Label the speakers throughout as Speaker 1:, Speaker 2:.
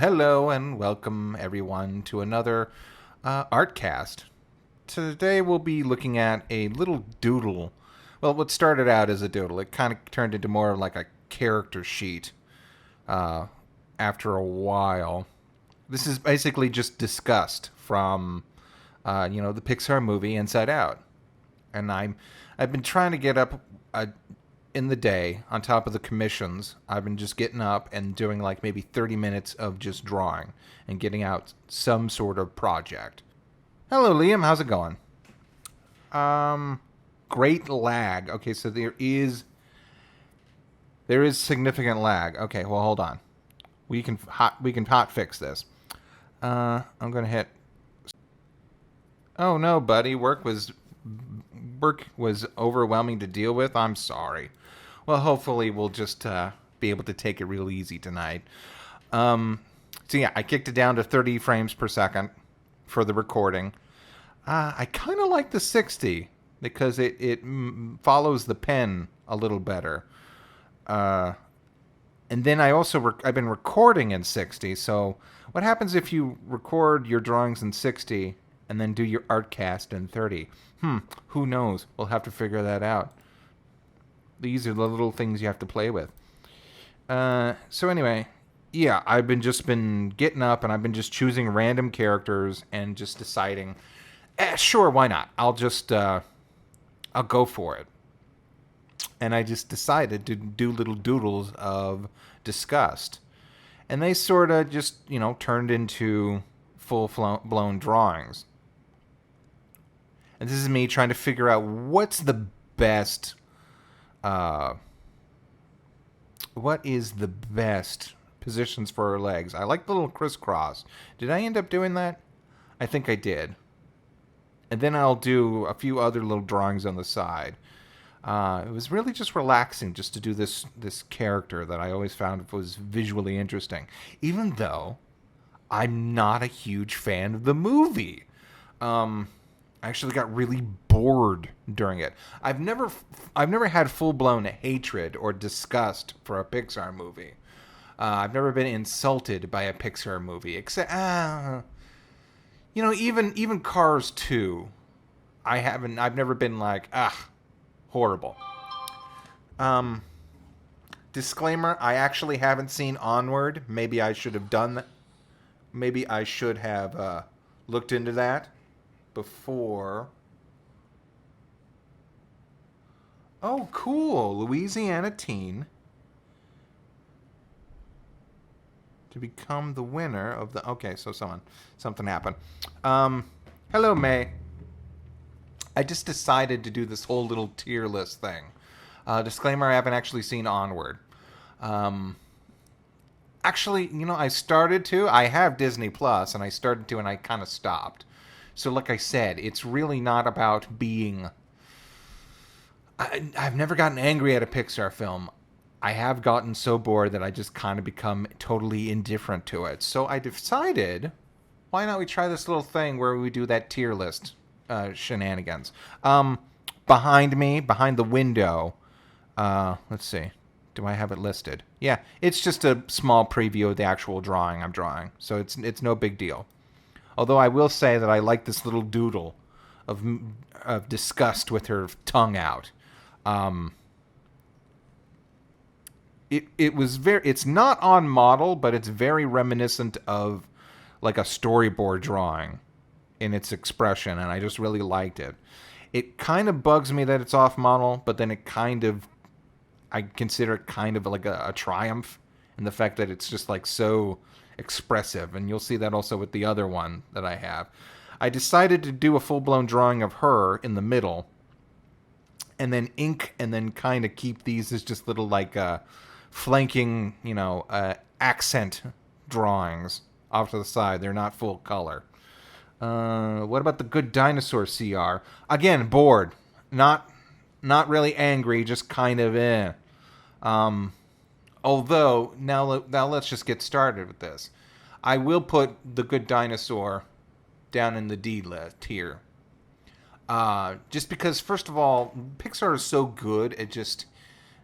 Speaker 1: Hello and welcome everyone to another Artcast. Today we'll be looking at a little doodle. Well, what started out as a doodle, it kind of turned into more like a character sheet uh, after a while. This is basically just Disgust from, the Pixar movie Inside Out. And I've been trying to get up in the day on top of the commissions. I've been just getting up and doing like maybe 30 minutes of just drawing and getting out some sort of project. Hello, Liam. How's it going? Great lag. Okay, so there is significant lag. Okay, well, hold on. We can hot fix this. I'm gonna hit. Oh no, buddy. Work was overwhelming to deal with. I'm sorry. Well, hopefully we'll just be able to take it real easy tonight. So yeah, I kicked it down to 30 frames per second for the recording. I kind of like the 60 because it follows the pen a little better. And then I've been recording in 60. So what happens if you record your drawings in 60 and then do your Artcast in 30? Who knows? We'll have to figure that out. These are the little things you have to play with. So anyway, yeah, I've been getting up and I've been just choosing random characters and just deciding, sure, why not? I'll go for it. And I just decided to do little doodles of Disgust. And they sort of just, turned into full-blown drawings. And this is me trying to figure out what's the best positions for her legs. I like the little crisscross. Did I end up doing that? I think I did. And then I'll do a few other little drawings on the side. It was really just relaxing just to do this character that I always found was visually interesting. Even though I'm not a huge fan of the movie. I actually got really bored during it. I've never had full-blown hatred or disgust for a Pixar movie. I've never been insulted by a Pixar movie, except even Cars 2. I've never been like, horrible. Disclaimer, I actually haven't seen Onward. Maybe I should have done that. Maybe I should have looked into that before. Oh, cool. Louisiana teen to become the winner of the... Okay, so something happened. Hello, May. I just decided to do this whole little tier list thing. Disclaimer, I haven't actually seen Onward. Actually, I started to. I have Disney Plus, and I started to, and I kind of stopped. So like I said, it's really not about being... I've never gotten angry at a Pixar film. I have gotten so bored that I just kind of become totally indifferent to it. So I decided, why not we try this little thing where we do that tier list shenanigans. Behind me, behind the window, let's see. Do I have it listed? Yeah, it's just a small preview of the actual drawing I'm drawing. So it's no big deal. Although I will say that I like this little doodle of disgust with her tongue out. It's not on model, but it's very reminiscent of like a storyboard drawing in its expression, and I just really liked it. It kind of bugs me that it's off model, but then I consider it kind of like a triumph in the fact that it's just like so expressive, and you'll see that also with the other one that I have. I decided to do a full-blown drawing of her in the middle, and then ink, and then kind of keep these as just little like flanking, accent drawings off to the side. They're not full color. What about the Good Dinosaur CR? Again, bored. Not really angry, just kind of Although, now let's just get started with this. I will put the Good Dinosaur down in the D tier. Just because, first of all, Pixar is so good at just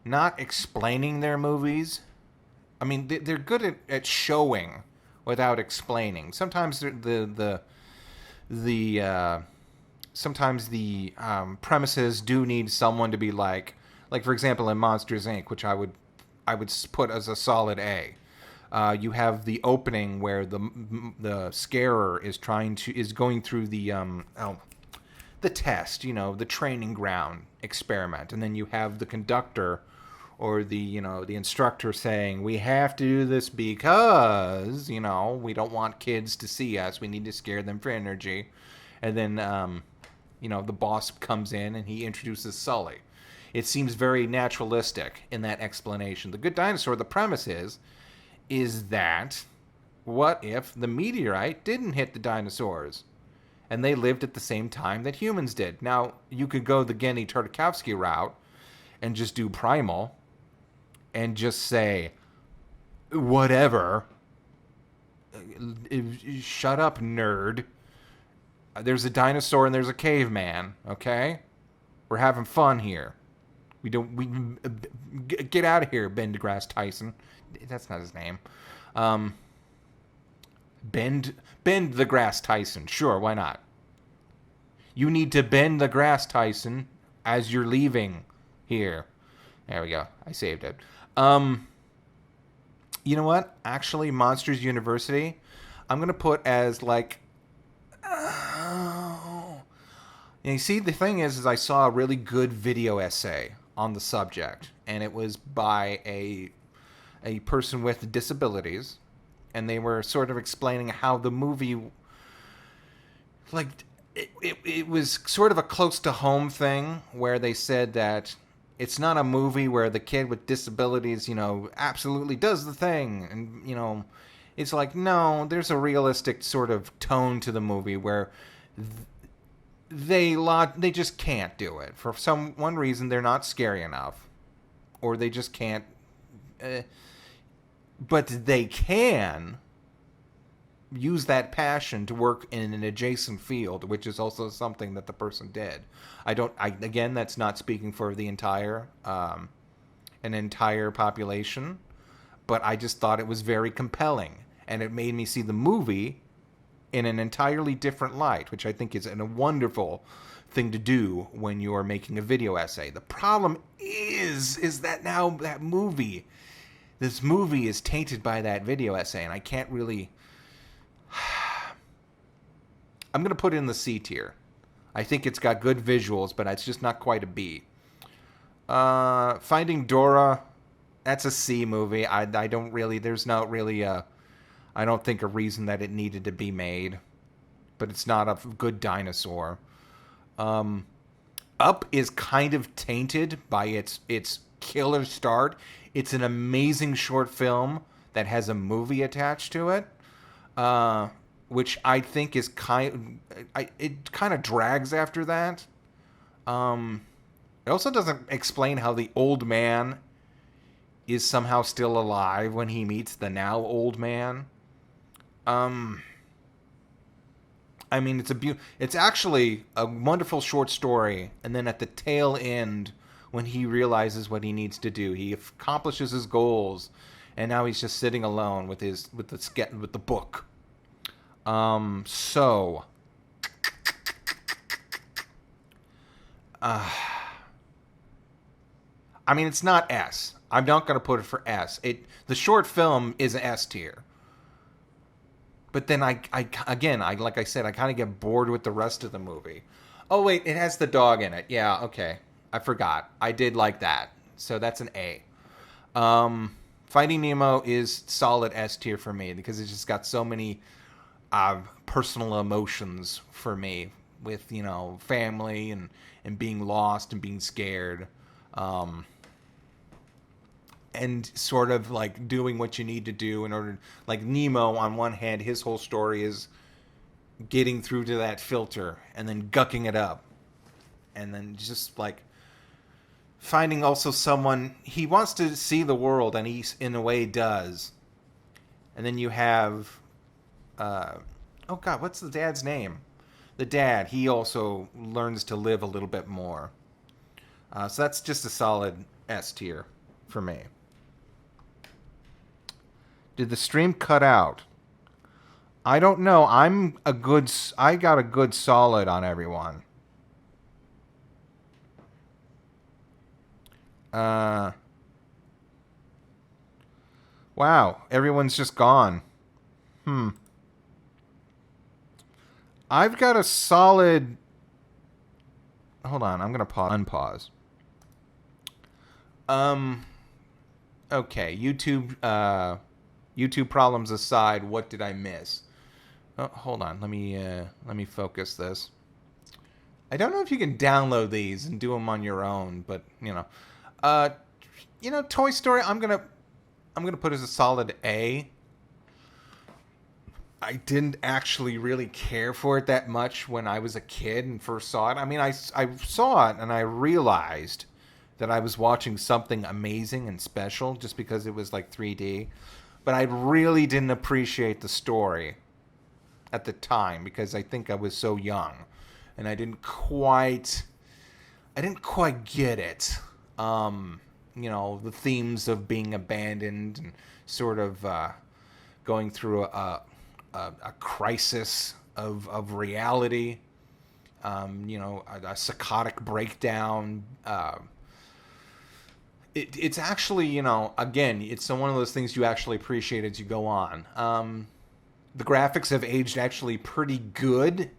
Speaker 1: not explaining their movies. I mean, they're good at showing without explaining. Sometimes the sometimes the premises do need someone to be like for example in Monsters Inc., which I would put as a solid A. You have the opening where the scarer is going through the test, the training ground experiment, and then you have the conductor or the instructor saying, we have to do this because we don't want kids to see us, we need to scare them for energy. And then the boss comes in and he introduces Sully. It seems very naturalistic in that explanation. The Good Dinosaur, the premise is that what if the meteorite didn't hit the dinosaurs and they lived at the same time that humans did? Now, you could go the Genny Tartakovsky route and just do Primal and just say, whatever, shut up, nerd. There's a dinosaur and there's a caveman, okay? We're having fun here. Get out of here, Ben deGrasse Tyson. That's not his name. Bend the grass, Tyson. Sure, why not? You need to bend the grass, Tyson, as you're leaving here. There we go. I saved it. You know what? Actually, Monsters University, I'm going to put as like... you see, the thing is I saw a really good video essay on the subject, and it was by a person with disabilities, and they were sort of explaining how the movie, like, it was sort of a close to home thing where they said that it's not a movie where the kid with disabilities, absolutely does the thing, and it's like, no, there's a realistic sort of tone to the movie where they just can't do it. For one reason, they're not scary enough. Or they just can't... but they can use that passion to work in an adjacent field, which is also something that the person did. Again, that's not speaking for the entire population, but I just thought it was very compelling. And it made me see the movie in an entirely different light, which I think is a wonderful thing to do when you're making a video essay. The problem is that now this movie is tainted by that video essay, and I can't really... I'm going to put it in the C tier. I think it's got good visuals, but it's just not quite a B. Finding Dora, that's a C movie. I don't really... There's not really I don't think a reason that it needed to be made, but it's not a good dinosaur. Up is kind of tainted by its killer start. It's an amazing short film that has a movie attached to it, which I think is it kind of drags after that. It also doesn't explain how the old man is somehow still alive when he meets the now old man. I mean, it's actually a wonderful short story, and then at the tail end, when he realizes what he needs to do, he accomplishes his goals, and now he's just sitting alone with the book. I mean, it's not S. I'm not going to put it for S. The short film is an S tier. But then like I said, I kind of get bored with the rest of the movie. Oh, wait, it has the dog in it. Yeah, okay. I forgot. I did like that. So that's an A. Finding Nemo is solid S tier for me because it's just got so many personal emotions for me with, family and being lost and being scared. And sort of like doing what you need to do in order, like Nemo on one hand, his whole story is getting through to that filter and then gucking it up. And then just like finding also someone, he wants to see the world and he in a way does. And then you have, oh God, what's the dad's name? The dad, he also learns to live a little bit more. So that's just a solid S tier for me. Did the stream cut out? I don't know. I got a good solid on everyone. Uh, wow. Everyone's just gone. Hmm. I've got a solid. Hold on. I'm gonna unpause. Um. Okay. YouTube problems aside, what did I miss? Oh, hold on. Let me focus this. I don't know if you can download these and do them on your own, but uh, Toy Story. I'm gonna put as a solid A. I didn't actually really care for it that much when I was a kid and first saw it. I mean, I saw it and I realized that I was watching something amazing and special just because it was like 3D. But I really didn't appreciate the story at the time because I think I was so young and I didn't quite get it. The themes of being abandoned and sort of going through a crisis of reality, a psychotic breakdown. It's actually, again, it's one of those things you actually appreciate as you go on. The graphics have aged actually pretty good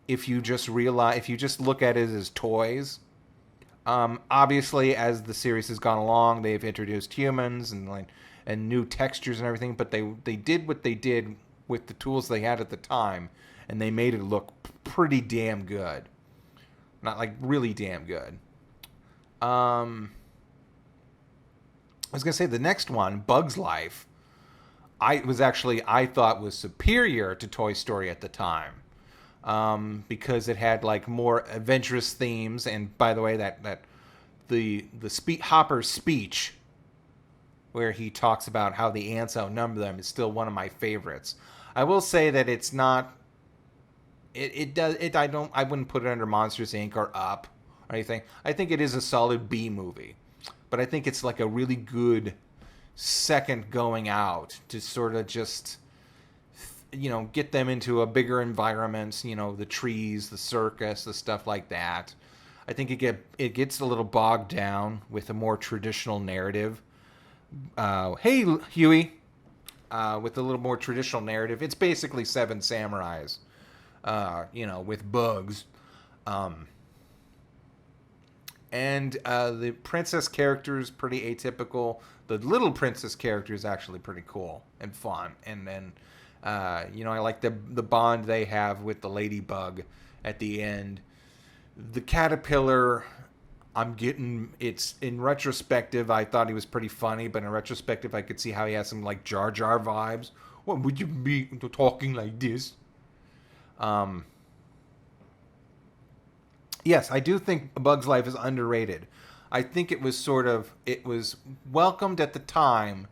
Speaker 1: if you just look at it as toys. Obviously, as the series has gone along, they've introduced humans and new textures and everything. But they did what they did with the tools they had at the time, and they made it look pretty damn good. Not like really damn good. I was gonna say the next one, Bug's Life. I thought was superior to Toy Story at the time. Because it had like more adventurous themes. And by the way, that the Hopper's speech, where he talks about how the ants outnumber them, is still one of my favorites. I will say that it's not. It does it. I wouldn't put it under Monsters Inc. or Up or anything. I think it is a solid B movie, but I think it's like a really good second going out to sort of just get them into a bigger environment, the trees, the circus, the stuff like that. I think it gets a little bogged down with a more traditional narrative. Hey, Huey. With a little more traditional narrative. It's basically Seven Samurais, with bugs. And the princess character is pretty atypical. The little princess character is actually pretty cool and fun. And then I like the bond they have with the ladybug at the end. The caterpillar, it's in retrospective, I thought he was pretty funny, but in retrospective, I could see how he has some like Jar Jar vibes. What would you be talking like this? Yes, I do think A Bug's Life is underrated. I think it was welcomed at the time,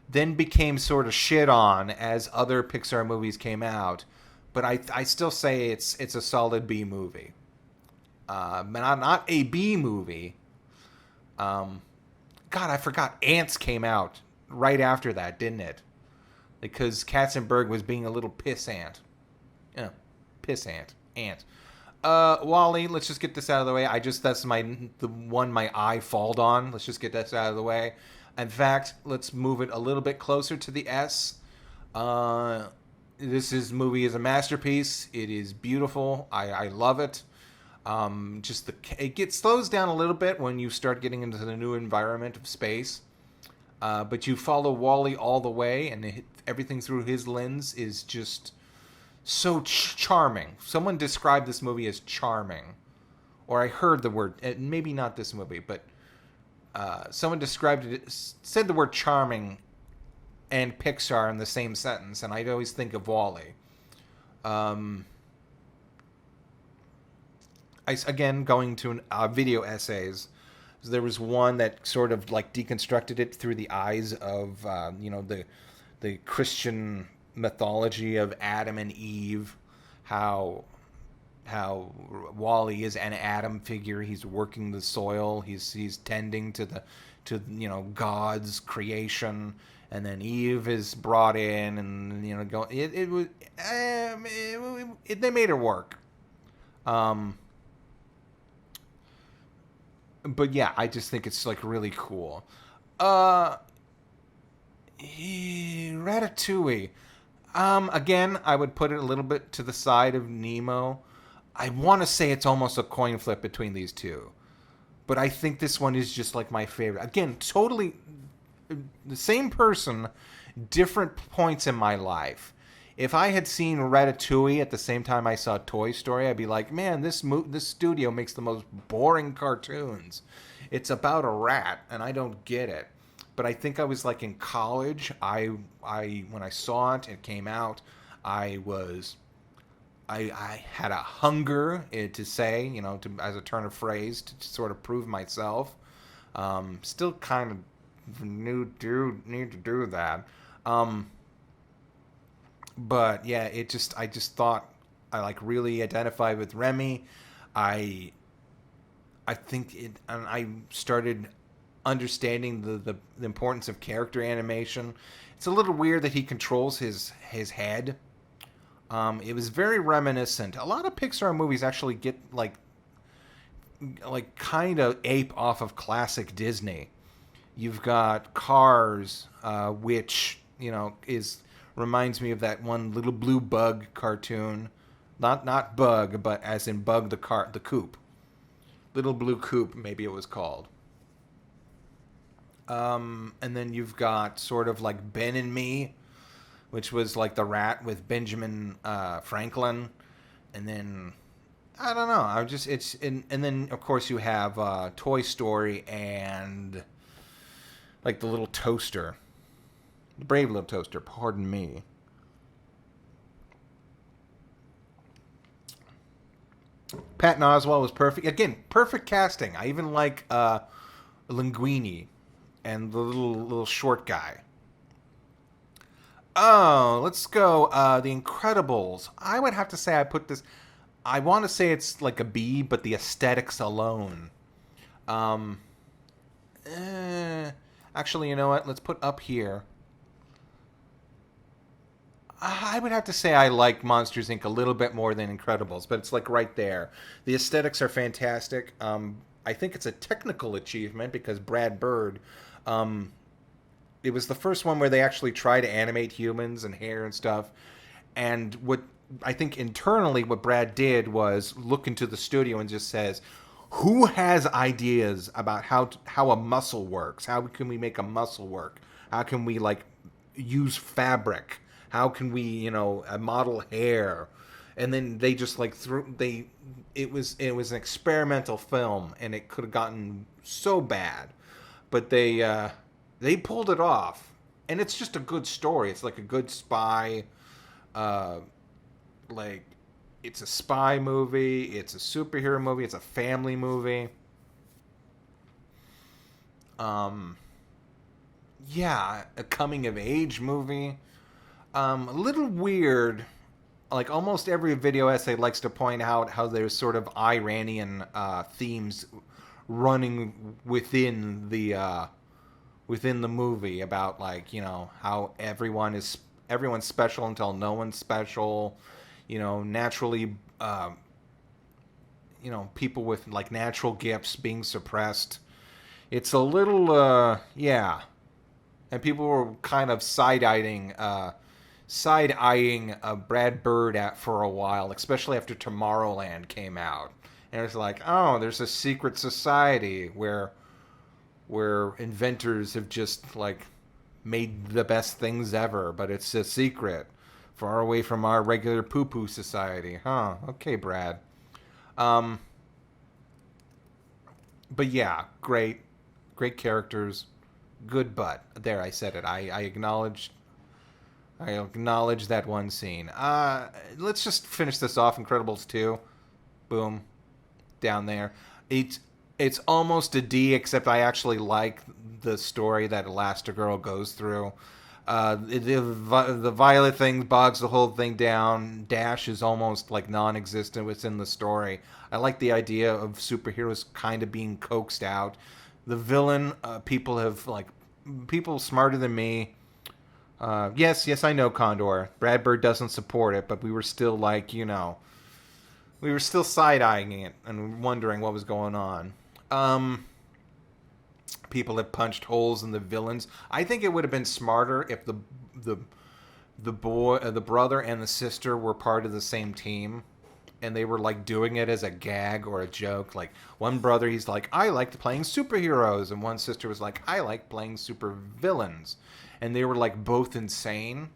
Speaker 1: then became sort of shit on as other Pixar movies came out. But I still say it's a solid B movie. Not a B movie. God, I forgot Ants came out right after that, didn't it? Because Katzenberg was being a little pissant. Yeah, pissant. Ant. Wally, let's just get this out of the way. That's the one my eye falled on. Let's just get this out of the way. In fact, let's move it a little bit closer to the S. Movie is a masterpiece. It is beautiful. I love it. It slows down a little bit when you start getting into the new environment of space. But you follow Wally all the way, and everything through his lens is just so charming. Someone described this movie as charming, or I heard the word. Maybe not this movie, but someone said the word charming and Pixar in the same sentence, and I'd always think of Wall-E. Again, going to video essays, there was one that sort of like deconstructed it through the eyes of the Christian mythology of Adam and Eve, how Wall-E is an Adam figure. He's working the soil. He's tending to God's creation, and then Eve is brought in, and go. It was they made it work. Um, but yeah, I just think it's like really cool. Uh, Ratatouille. Again, I would put it a little bit to the side of Nemo. I want to say it's almost a coin flip between these two, but I think this one is just like my favorite. Again, totally the same person, different points in my life. If I had seen Ratatouille at the same time I saw Toy Story, I'd be like, man, this studio makes the most boring cartoons. It's about a rat, and I don't get it. But I think I was like in college. I when I saw it came out, I had a hunger to say, as a turn of phrase, to sort of prove myself. Still kind of need to do that. But yeah, I just thought I like really identified with Remy. I think and I started understanding the importance of character animation. It's a little weird that he controls his head. It was very reminiscent. A lot of Pixar movies actually get like kind of ape off of classic Disney. You've got Cars, which is reminds me of that one Little Blue Bug cartoon, not Bug, but as in Bug the Coop, Little Blue Coop, maybe it was called. And then you've got sort of like Ben and Me, which was like the rat with Benjamin Franklin, and then I don't know. And then of course you have Toy Story and like the little toaster, the brave little toaster. Pardon me. Patton Oswalt was perfect. Again, perfect casting. I even like Linguini and the little short guy. Oh, let's go. The Incredibles. I would have to say I put this. I want to say it's like a B, but the aesthetics alone. Um, Actually, you know what? Let's put up here. I would have to say I like Monsters Inc. a little bit more than Incredibles, but it's like right there. The aesthetics are fantastic. I think it's a technical achievement because Brad Bird, it was the first one where they actually try to animate humans and hair and stuff. And what I think internally what Brad did was look into the studio and just says, who has ideas about how a muscle works? How can we make a muscle work? How can we like use fabric? How can we, model hair? And then they just like it was an experimental film, and it could have gotten so bad, but they pulled it off, and it's just a good story. It's like a good spy, like it's a spy movie, it's a superhero movie, it's a family movie. Yeah, a coming of age movie. A little weird. Like almost every video essay likes to point out how there's sort of Iranian themes running within the movie about like how everyone's special until no one's special. Naturally, people with like natural gifts being suppressed. It's a little yeah, and people were kind of side-eyeing Brad Bird for a while, especially after Tomorrowland came out. And it's like, oh, there's a secret society where inventors have just like made the best things ever, but it's a secret, far away from our regular poo-poo society. Huh? Okay, Brad. But yeah, great characters, good butt. There, I said it. I acknowledge that one scene. Let's just finish this off. Incredibles 2. Boom. Down there. It's almost a D, except I actually like the story that Elastigirl goes through. The Violet thing bogs the whole thing down. Dash is almost like non-existent within the story. I like the idea of superheroes kind of being coaxed out. The villain, people smarter than me Yes, I know Condor. Brad Bird doesn't support it, but we were still like, we were still side-eyeing it and wondering what was going on. Um, People have punched holes in the villains. I think it would have been smarter if the the brother and the sister were part of the same team, and they were like doing it as a gag or a joke. Like one brother, he's like, I liked playing superheroes, and one sister was like, I like playing super villains, and they were like both insane.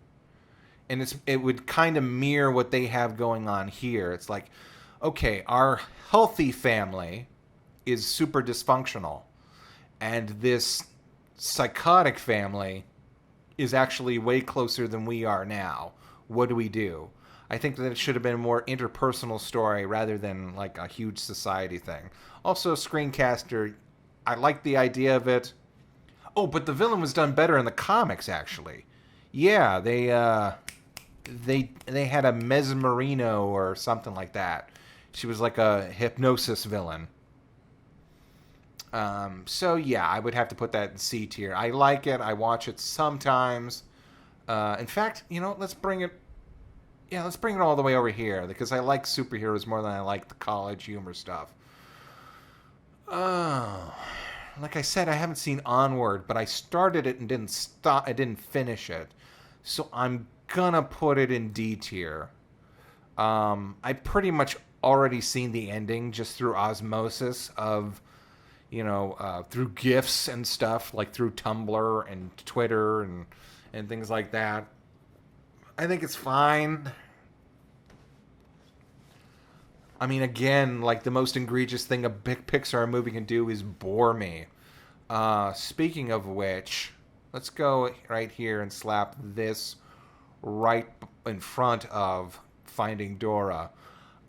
Speaker 1: And it would kind of mirror what they have going on here. It's like, okay, our healthy family is super dysfunctional, and this psychotic family is actually way closer than we are now. What do we do? I think that it should have been a more interpersonal story rather than like a huge society thing. Also, Screencaster, I like the idea of it. Oh, but the villain was done better in the comics, actually. Yeah, they had a Mesmerino or something like that. She was like a hypnosis villain. So yeah, I would have to put that in C tier. I like it. I watch it sometimes. In fact, let's bring it. Yeah, let's bring it all the way over here because I like superheroes more than I like the college humor stuff. Oh, like I said, I haven't seen Onward, but I started it and didn't stop. I didn't finish it, so I'm gonna put it in D tier. I pretty much already seen the ending just through osmosis of through GIFs and stuff, like through Tumblr and Twitter and things like that. I think it's fine. I mean, again, like the most egregious thing a big Pixar movie can do is bore me. Speaking of which, let's go right here and slap this right in front of Finding Dora.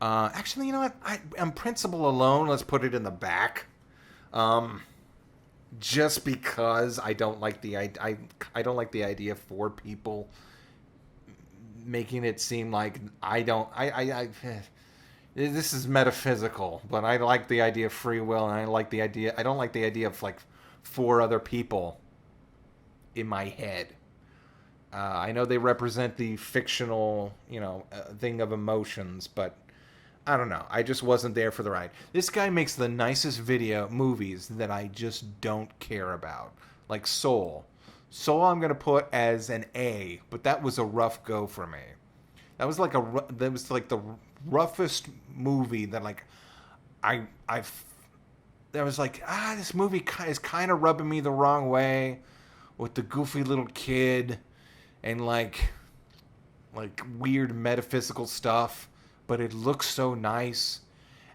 Speaker 1: Actually, you know what? I'm principle alone. Let's put it in the back. Just because I don't like I don't like the idea of four people making it seem like I don't I this is metaphysical, but I like the idea of free will, and I don't like the idea of like four other people in my head. I know they represent the fictional, thing of emotions, but I don't know. I just wasn't there for the ride. This guy makes the nicest movies that I just don't care about. Like Soul. Soul I'm going to put as an A, but that was a rough go for me. That was like the roughest movie that like I was like, this movie is kind of rubbing me the wrong way with the goofy little kid and like weird metaphysical stuff, but it looks so nice,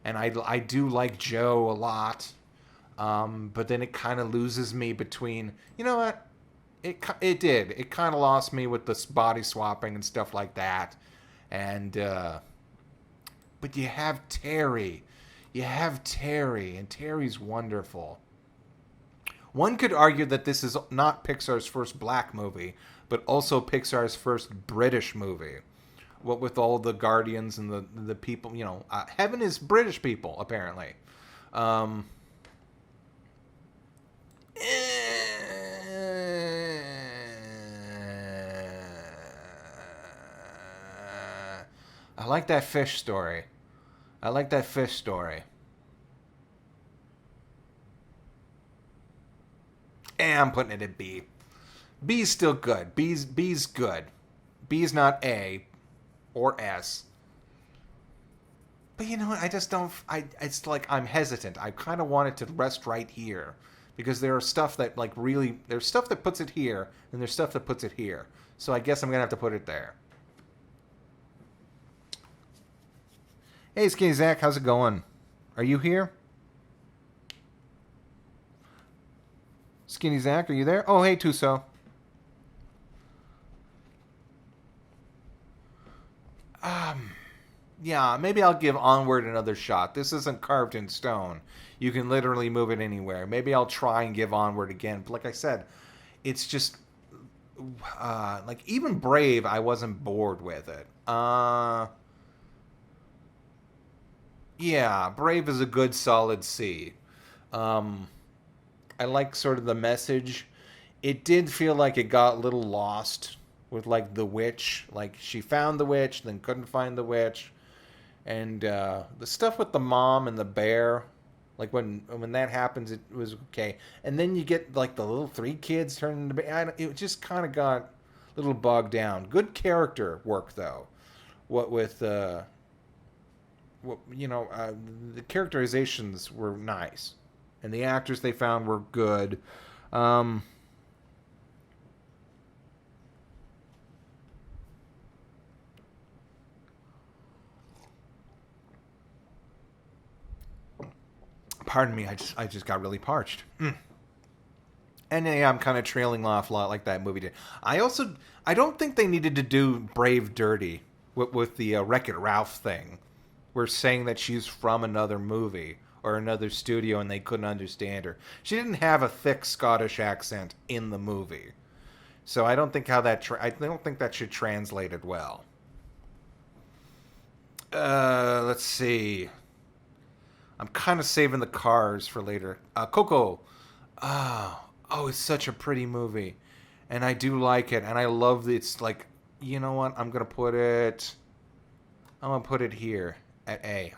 Speaker 1: and I do like Joe a lot, but then it kind of loses me between, you know what, it kind of lost me with this body swapping and stuff like that, and but you have Terry, and Terry's wonderful. One could argue that this is not Pixar's first black movie, but also Pixar's first British movie. What with all the Guardians and the people, heaven is British people, apparently. I like that fish story. And I'm putting it at B. B's still good. B's good. B's not A or S. But you know what? I just don't. It's like I'm hesitant. I kind of want it to rest right here because there are stuff that like really. There's stuff that puts it here, and there's stuff that puts it here. So I guess I'm gonna have to put it there. Hey, Skinny Zach, how's it going? Are you here? Skinny Zach, are you there? Oh, hey, Tuso. Yeah, maybe I'll give Onward another shot. This isn't carved in stone. You can literally move it anywhere. Maybe I'll try and give Onward again. But like I said, it's just like even Brave, I wasn't bored with it. Yeah, Brave is a good solid C. I like sort of the message. It did feel like it got a little lost with like the witch. Like she found the witch, then couldn't find the witch, and the stuff with the mom and the bear. Like when that happens, it was okay. And then you get like the little three kids turning into bear. It just kind of got a little bogged down. Good character work though. What with the characterizations were nice, and the actors they found were good. Um, Pardon me, I just got really parched. And yeah, I'm kind of trailing off a lot like that movie did. I don't think they needed to do Brave Dirty with the Wreck-It Ralph thing. We're saying that she's from another movie or another studio and they couldn't understand her. She didn't have a thick Scottish accent in the movie. So I don't think I don't think that should translated well. Let's see. I'm kind of saving the Cars for later. Coco. Oh, it's such a pretty movie. And I do like it. And I love it's like, you know what? I'm going to put it here at A.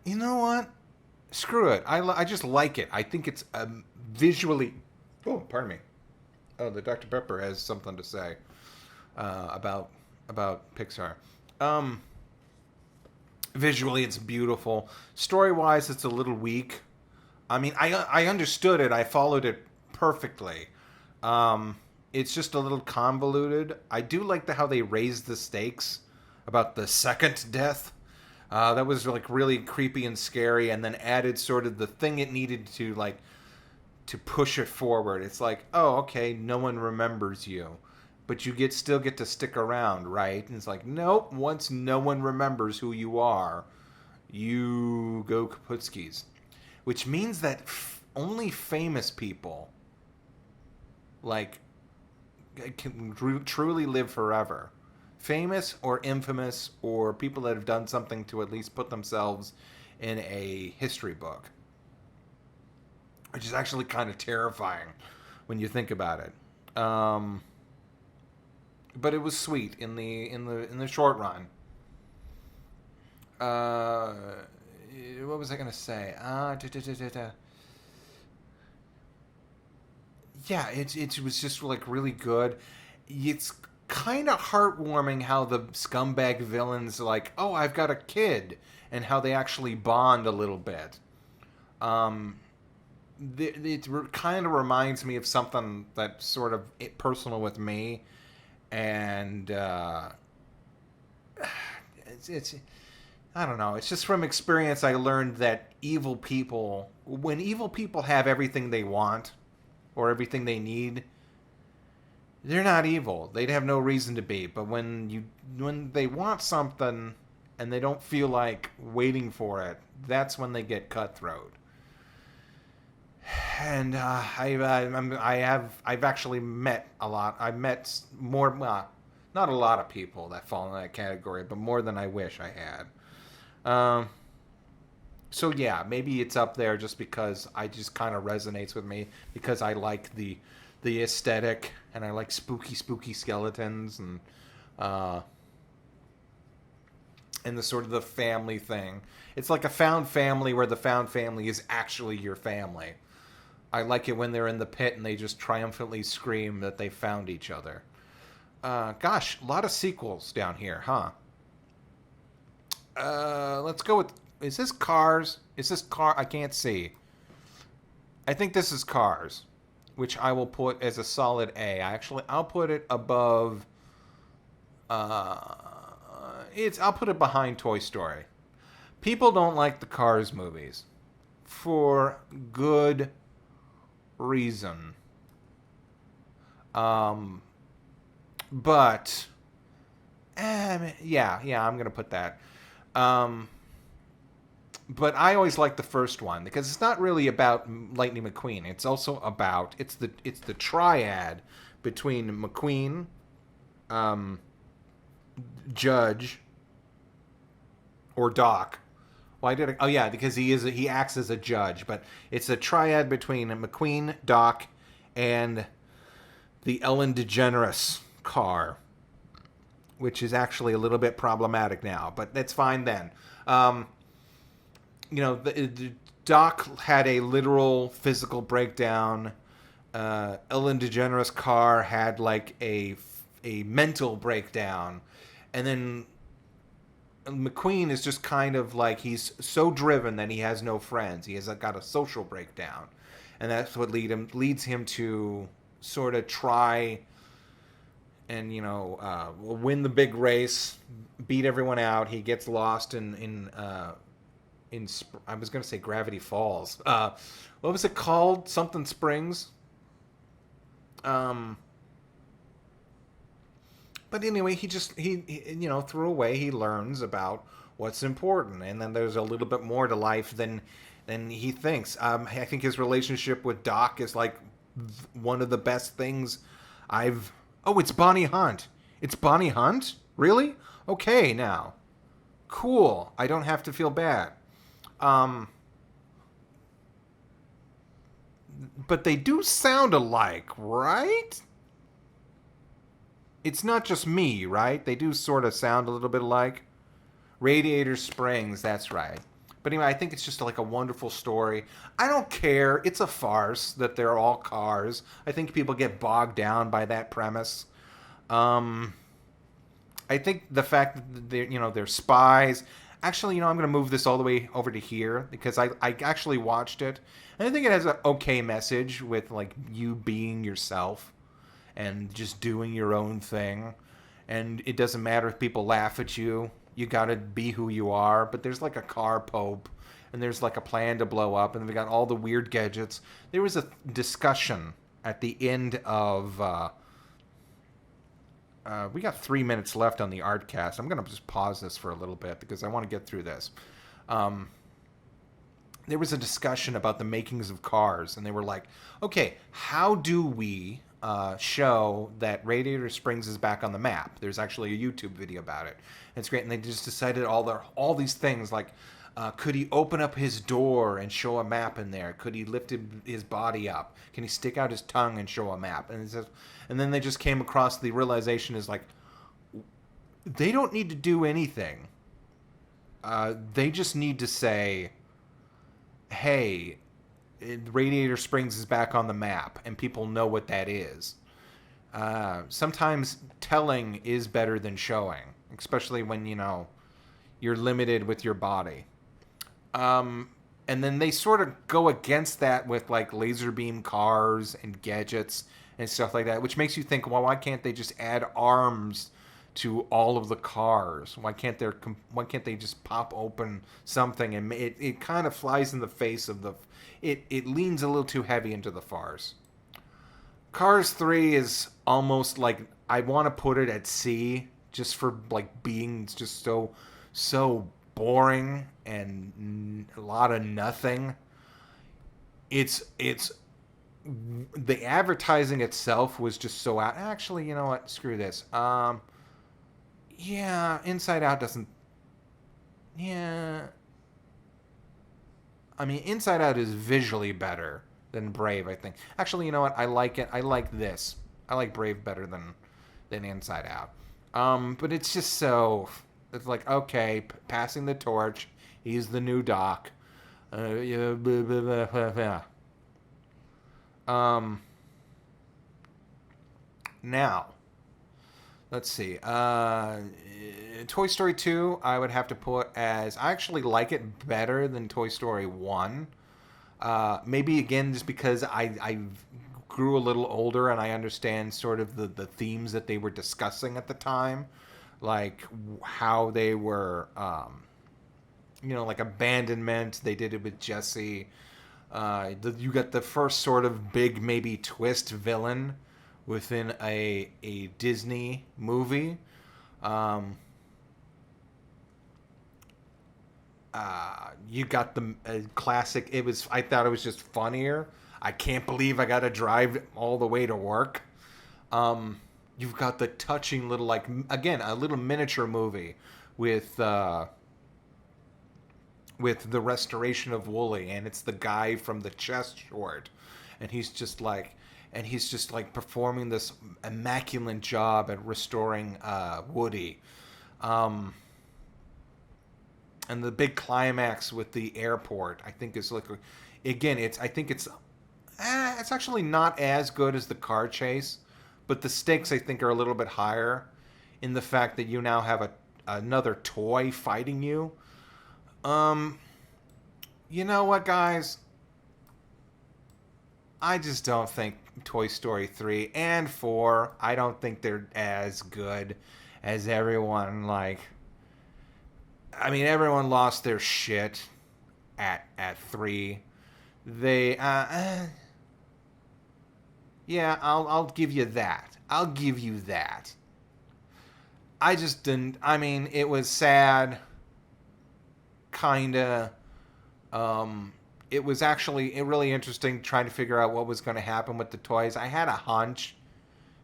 Speaker 1: You know what? Screw it. I just like it. I think it's visually... Oh, pardon me. Oh, the Dr. Pepper has something to say about Pixar. Visually, it's beautiful. Story-wise, it's a little weak. I mean, I understood it. I followed it perfectly. It's just a little convoluted. I do like how they raised the stakes about the second death. That was like really creepy and scary, and then added sort of the thing it needed to push it forward. It's like, oh, okay, no one remembers you, but you still get to stick around, right? And it's like, nope. Once no one remembers who you are, you go kaputskis, which means that only famous people can truly live forever. Famous or infamous or people that have done something to at least put themselves in a history book, which is actually kind of terrifying when you think about it. But it was sweet in the short run. What was I gonna say? Yeah, it was just like really good. It's kind of heartwarming how the scumbag villains like, oh, I've got a kid, and how they actually bond a little bit. It kind of reminds me of something that's sort of personal with me, and it's I don't know. It's just from experience I learned that when evil people have everything they want or everything they need, they're not evil. They'd have no reason to be. But when they want something and they don't feel like waiting for it, that's when they get cutthroat. And I've actually met a lot. I've met more, well, not a lot of people that fall in that category, but more than I wish I had. So yeah, maybe it's up there just because I just kind of resonates with me because I like the aesthetic and I like spooky skeletons and the sort of the family thing. It's like a found family where the found family is actually your family. I like it when they're in the pit and they just triumphantly scream that they found each other. Gosh, a lot of sequels down here, huh? Let's go with... Is this Cars? Is this Car? I can't see. I think this is Cars, which I will put as a solid A. I'll put it above... I'll put it behind Toy Story. People don't like the Cars movies. For good reason. But... yeah, I'm going to put that. But I always like the first one because it's not really about Lightning McQueen. It's also about it's the triad between McQueen, Judge, or Doc. Why did I? Oh yeah, because he acts as a judge. But it's a triad between McQueen, Doc, and the Ellen DeGeneres car, which is actually a little bit problematic now, but that's fine then. Um, the Doc had a literal physical breakdown. Ellen DeGeneres' car had like a mental breakdown, and then McQueen is just kind of like he's so driven that he has no friends. He has got a social breakdown, and that's what leads him to sort of try and win the big race, beat everyone out. He gets lost in I was gonna say Gravity Falls. What was it called? Something Springs. Um, but anyway, he through a way he learns about what's important, and then there's a little bit more to life than he thinks. I think his relationship with Doc is like one of the best things I've. Oh, it's Bonnie Hunt. It's Bonnie Hunt? Really? Okay, now. Cool. I don't have to feel bad. But they do sound alike, right? It's not just me, right? They do sort of sound a little bit alike. Radiator Springs, that's right. But anyway, I think it's just like a wonderful story. I don't care. It's a farce that they're all cars. I think people get bogged down by that premise. I think the fact that they're spies. Actually, I'm going to move this all the way over to here because I actually watched it. And I think it has an okay message with like you being yourself and just doing your own thing. And it doesn't matter if people laugh at you. You got to be who you are. But there's like a car pope and there's like a plan to blow up. And then we got all the weird gadgets. There was a discussion at the end of... we got 3 minutes left on the Artcast. I'm going to just pause this for a little bit because I want to get through this. There was a discussion about the makings of cars, and they were like, okay, how do we show that Radiator Springs is back on the map? There's actually a YouTube video about it. It's great, and they just decided all these things, like could he open up his door and show a map in there? Could he lift his body up? Can he stick out his tongue and show a map? And then they just came across the realization is like, they don't need to do anything. They just need to say, hey, Radiator Springs is back on the map, and people know what that is. Sometimes telling is better than showing, especially when, you're limited with your body. And then they sort of go against that with like laser beam cars and gadgets and stuff like that, which makes you think, well, why can't they just add arms to all of the cars? Why can't they just pop open something? And it kind of flies in the face of it leans a little too heavy into the farce. Cars 3 is almost like, I want to put it at C just for like being just so boring and a lot of nothing. It's the advertising itself was just so out. Actually, you know what? Screw this. Yeah, Inside Out doesn't. Yeah. I mean, Inside Out is visually better than Brave, I think. Actually, you know what? I like it. I like this. I like Brave better than Inside Out. But it's just so. It's like, okay, passing the torch. He's the new Doc. Yeah, blah, blah, blah, blah, blah. Now, let's see. Toy Story 2, I would have to put as... I actually like it better than Toy Story 1. Maybe, again, just because I grew a little older and I understand sort of the themes that they were discussing at the time. Like, how they were... like abandonment. They did it with Jessie. You got the first sort of big maybe twist villain within a Disney movie. You got the classic. I thought it was just funnier. I can't believe I got to drive all the way to work. You've got the touching little, like, again, a little miniature movie with the restoration of Wooly, and it's the guy from the chest short, and he's just like, and he's just like performing this immaculate job at restoring Woody. Um, and the big climax with the airport, I think, is like, again, I think it's actually not as good as the car chase, but the stakes I think are a little bit higher in the fact that you now have another toy fighting you. Um, you know what, guys? I just don't think Toy Story 3 and 4, I don't think they're as good as everyone, like, I mean, everyone lost their shit at 3. They yeah, I'll give you that. I'll give you that. I just didn't. I mean, it was sad, kinda. It was actually really interesting trying to figure out what was going to happen with the toys. I had a hunch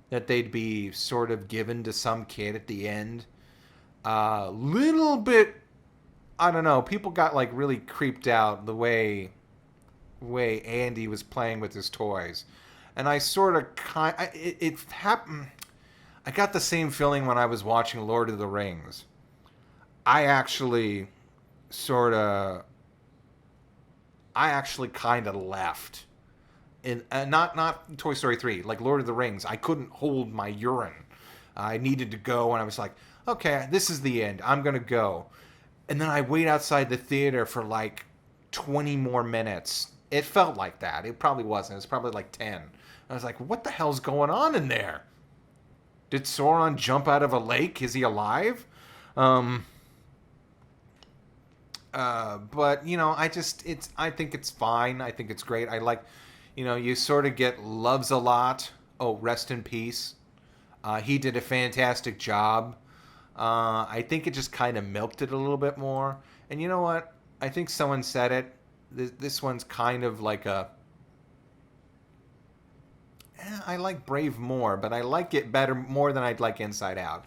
Speaker 1: that they'd be sort of given to some kid at the end. Little bit, I don't know. People got like really creeped out the way Andy was playing with his toys, and I sort of it happened. I got the same feeling when I was watching Lord of the Rings. I actually sort of, I actually kind of left. In not Toy Story 3, like Lord of the Rings. I couldn't hold my urine. I needed to go, and I was like, okay, this is the end. I'm gonna go. And then I wait outside the theater for like 20 more minutes. It felt like that. It probably wasn't. It was probably like 10. I was like, what the hell's going on in there? Did Sauron jump out of a lake? Is he alive? But you know, I think it's fine. I think it's great. I like, you know, you sort of get Loves a Lot. Oh, rest in peace. He did a fantastic job. I think it just kind of milked it a little bit more. And you know what? I think someone said it. This one's kind of like I like Brave more, but I like it better more than I'd like Inside Out.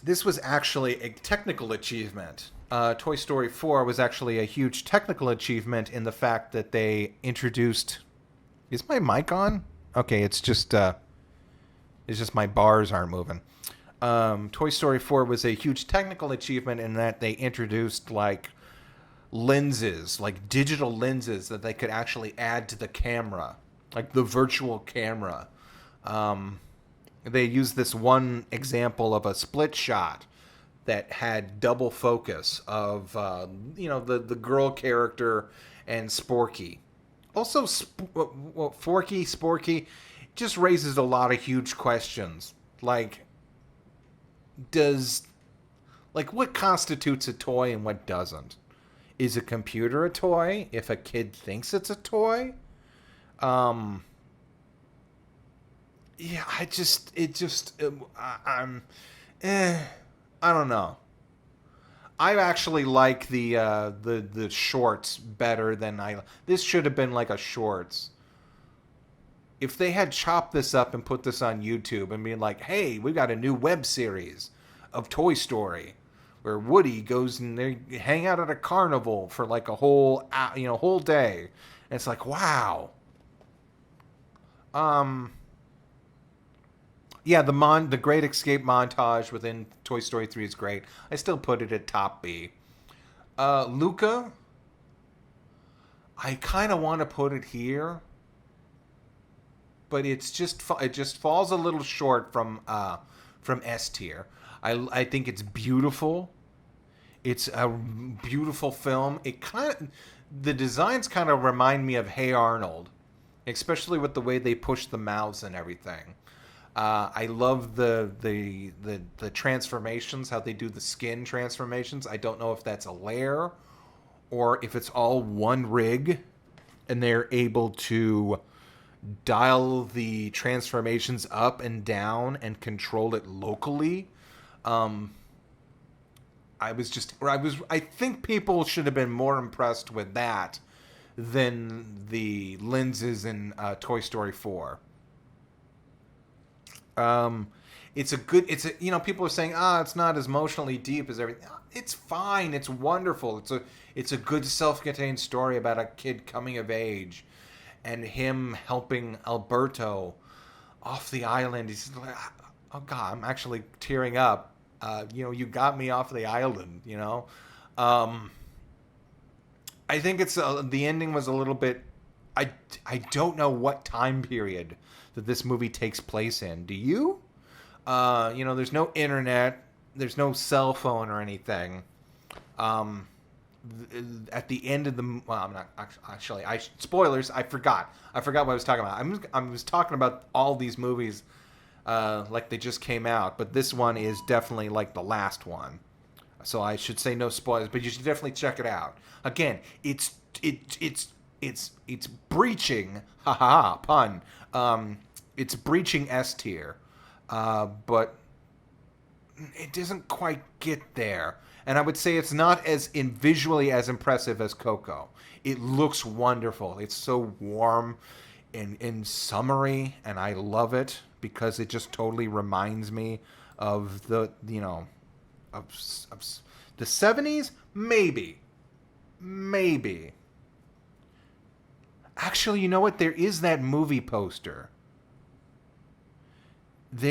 Speaker 1: This was actually a technical achievement. Toy Story 4 was actually a huge technical achievement in the fact that they introduced... Is my mic on? Okay, it's just my bars aren't moving. Toy Story 4 was a huge technical achievement in that they introduced like lenses, like digital lenses that they could actually add to the camera, like the virtual camera. They used this one example of a split shot that had double focus of the girl character and Sporky. Also, Sporky just raises a lot of huge questions. Like, what constitutes a toy and what doesn't? Is a computer a toy if a kid thinks it's a toy? Yeah, I don't know. I actually like the shorts better than this should have been like a shorts. If they had chopped this up and put this on YouTube and been like, hey, we got a new web series of Toy Story where Woody goes and they hang out at a carnival for like a whole day. And it's like, wow. Yeah, the Great Escape montage within Toy Story 3 is great. I still put it at top B. Luca, I kind of want to put it here, but it just falls a little short from S tier. I think it's beautiful. It's a beautiful film. The designs kind of remind me of Hey Arnold, especially with the way they push the mouths and everything. I love the transformations, how they do the skin transformations. I don't know if that's a layer or if it's all one rig and they're able to dial the transformations up and down and control it locally. I think people should have been more impressed with that than the lenses in Toy Story 4. It's a good. It's a, people are saying, it's not as emotionally deep as everything. It's fine. It's wonderful. It's a good self-contained story about a kid coming of age, and him helping Alberto off the island. He's like, oh God, I'm actually tearing up. You got me off the island. Um, I think it's the ending was a little bit. I don't know what time period that this movie takes place in. Do you? There's no internet, there's no cell phone or anything. Um, at the end of the well, I'm not actually. Spoilers. I forgot. I forgot what I was talking about. I was talking about all these movies like they just came out, but this one is definitely like the last one. So I should say no spoilers, but you should definitely check it out. Again, it's breaching. Ha ha ha, pun. It's breaching S tier, but it doesn't quite get there. And I would say it's not as visually as impressive as Coco. It looks wonderful. It's so warm and summery, and I love it because it just totally reminds me of of the 70s. Maybe. Actually, you know what? There is that movie poster. And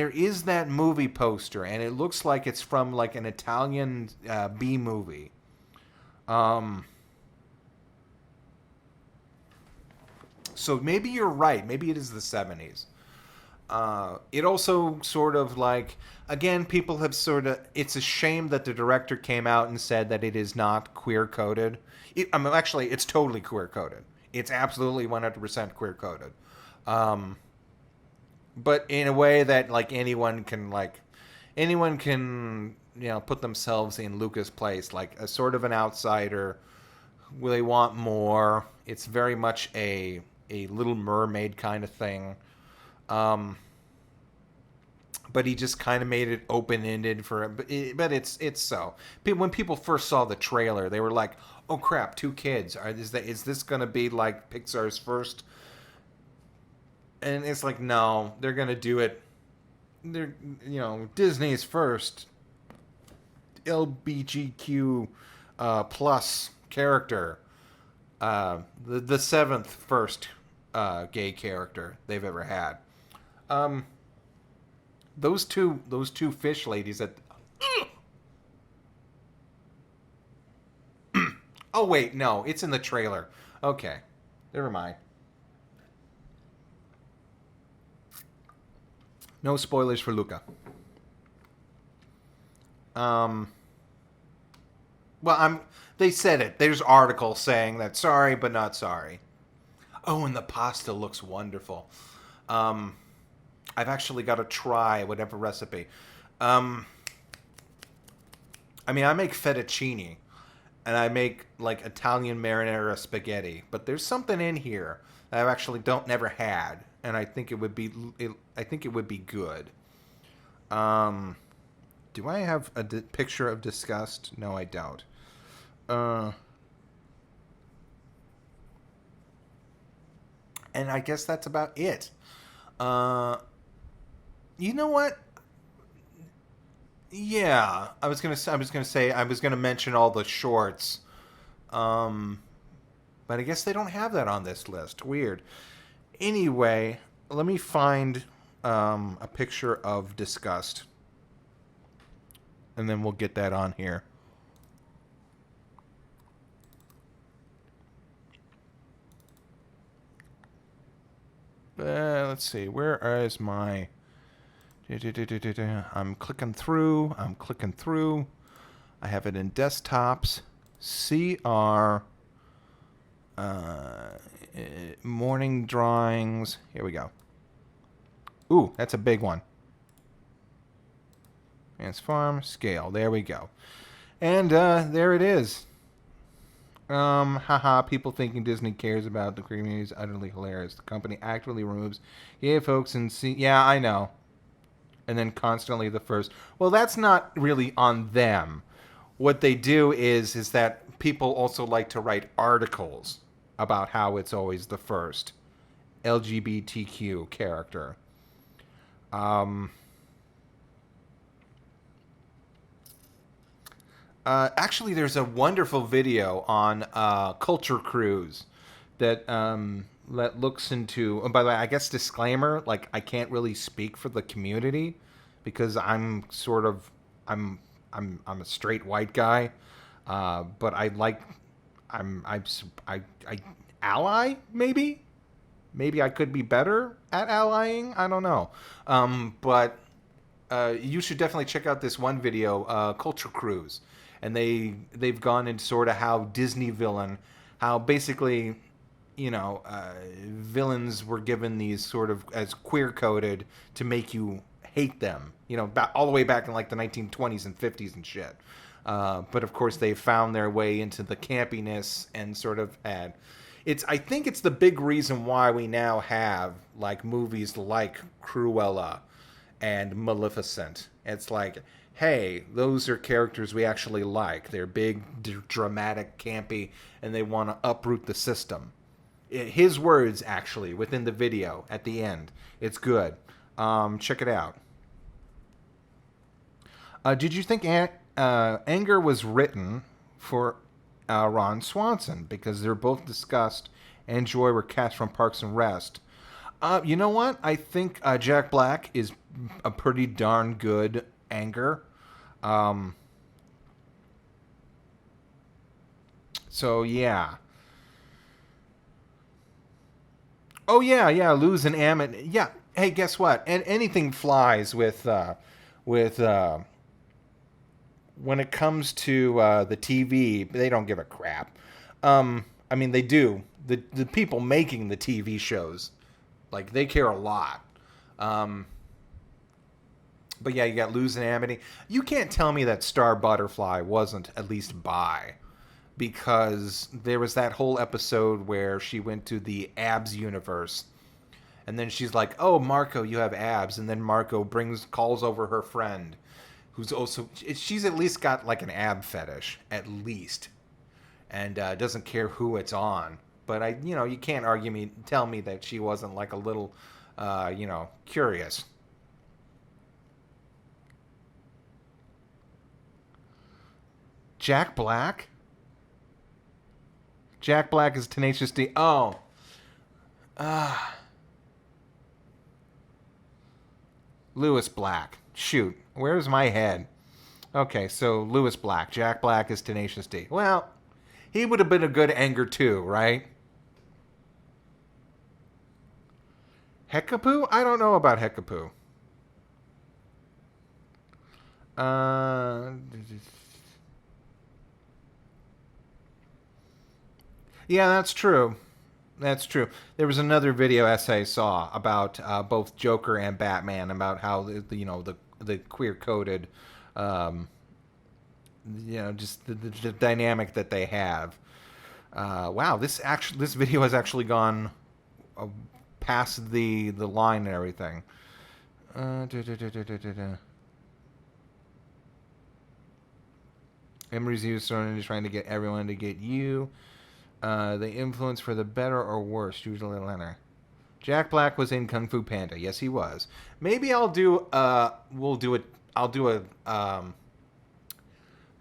Speaker 1: it looks like it's from like an Italian B movie. So maybe you're right. Maybe it is the 70s. It also sort of like, again, people have it's a shame that the director came out and said that it is not queer coded. Actually, it's totally queer coded. It's absolutely 100% queer coded. But in a way that like anyone can put themselves in Luca's place, like a sort of an outsider. Will they want more? It's very much a Little Mermaid kind of thing. But he just kind of made it open-ended but it's so. When people first saw the trailer, they were like, "Oh crap, two kids! Is this going to be like Pixar's first?" And it's like, no, they're going to do it. They're Disney's first LBGQ plus character, the seventh first gay character they've ever had. Those two fish ladies at. Oh wait, no, it's in the trailer. Okay, never mind. No spoilers for Luca. Well, they said it. There's articles saying that sorry but not sorry. Oh, and the pasta looks wonderful. I've actually got to try whatever recipe. I make fettuccine, and I make like Italian marinara spaghetti, but there's something in here that I actually never had, and I think it would be good. Do I have a picture of Disgust? No, I don't. And I guess that's about it. You know what? Yeah, I was gonna mention all the shorts, but I guess they don't have that on this list. Weird. Anyway, let me find a picture of Disgust, and then we'll get that on here. Let's see. Where is my? I'm clicking through. I have it in desktops. CR. Morning drawings. Here we go. Ooh, that's a big one. Transform, scale. There we go. And there it is. Haha, people thinking Disney cares about the community is utterly hilarious. The company actively removes gay folks and yeah, I know. And then constantly the first. Well, that's not really on them. What they do is that people also like to write articles about how it's always the first LGBTQ character. Actually, there's a wonderful video on Culture Cruise that looks into. Oh, by the way, I guess disclaimer: like, I can't really speak for the community because I'm I'm a straight white guy, but I ally maybe. Maybe I could be better at allying. I don't know. But you should definitely check out this one video, Culture Cruise, and they've gone into sort of how Disney villain, how basically, villains were given these sort of as queer coded to make you hate them. All the way back in like the 1920s and 50s and shit. But of course, they found their way into the campiness and sort of had. I think it's the big reason why we now have like movies like Cruella and Maleficent. It's like, hey, those are characters we actually like. They're big, dramatic, campy, and they want to uproot the system. His words, actually, within the video at the end. It's good. Check it out. Did you think Anger was written for Ron Swanson? Because they're both Disgust and Joy were cast from Parks and Rest. You know what? I think Jack Black is a pretty darn good Anger. So yeah. Oh yeah, Luz and Amit. Yeah. Hey, guess what? And anything flies with when it comes to the TV. They don't give a crap. I mean, they do. The people making the TV shows, like, they care a lot. But yeah, you got Luz and Amity. You can't tell me that Star Butterfly wasn't at least bi, because there was that whole episode where she went to the abs universe, and then she's like, "Oh, Marco, you have abs," and then Marco calls over her friend, who's also, she's at least got like an ab fetish, at least, and doesn't care who it's on. But you can't tell me that she wasn't like a little, curious. Jack Black? Jack Black is Tenacious D. Oh. Lewis Black. Shoot. Where's my head? Okay, so Lewis Black. Jack Black is Tenacious D. Well, he would have been a good Anger too, right? Hekapoo? I don't know about Hekapoo. Yeah, that's true. That's true. There was another video essay I saw about both Joker and Batman, about how the queer coded, just the dynamic that they have. Wow, this video has actually gone past the line and everything. Emery's used is trying to get everyone to get you. The influence for the better or worse, usually Leonard. Jack Black was in Kung Fu Panda. Yes, he was. Maybe I'll do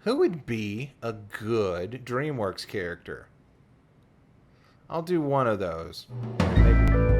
Speaker 1: who would be a good DreamWorks character? I'll do one of those. Maybe.